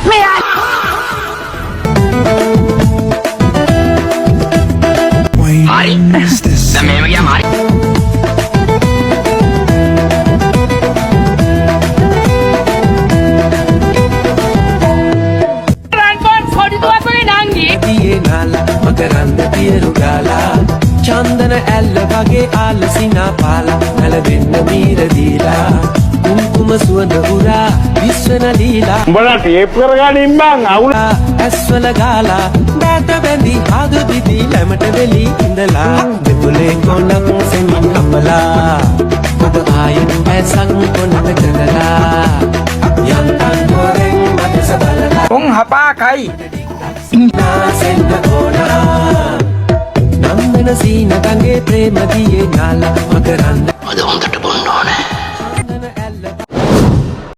ไม่ได้ Mari. Dan memang ya mari. Rangkon kodi tua tuh nangi. Diye nala makaranda piru gala Chandana ඇල්ල වගේ ආලසිනා පාලා නැලවෙන්න මීර දීලා කුම්කුම සුවඳ උරා විශ්වන ලීලා උඹලා tape කරගන්න ඉම්බන් අවුල ඇස්වල ගාලා බෑට බැඳි ආග දිදි ළමට වෙලි ඉඳලා දෙපොලේ කොණක් සෙමින් කපලා ඔබ ආයෙත් ඇසන් කොණක කරලා යන්තන් හොරෙන් මට සබලලා องหาป้าใคร නාසෙන්න ඕනා නම්බන සීන ගඟේ ප්‍රේම දියේ නාලා මකරන්න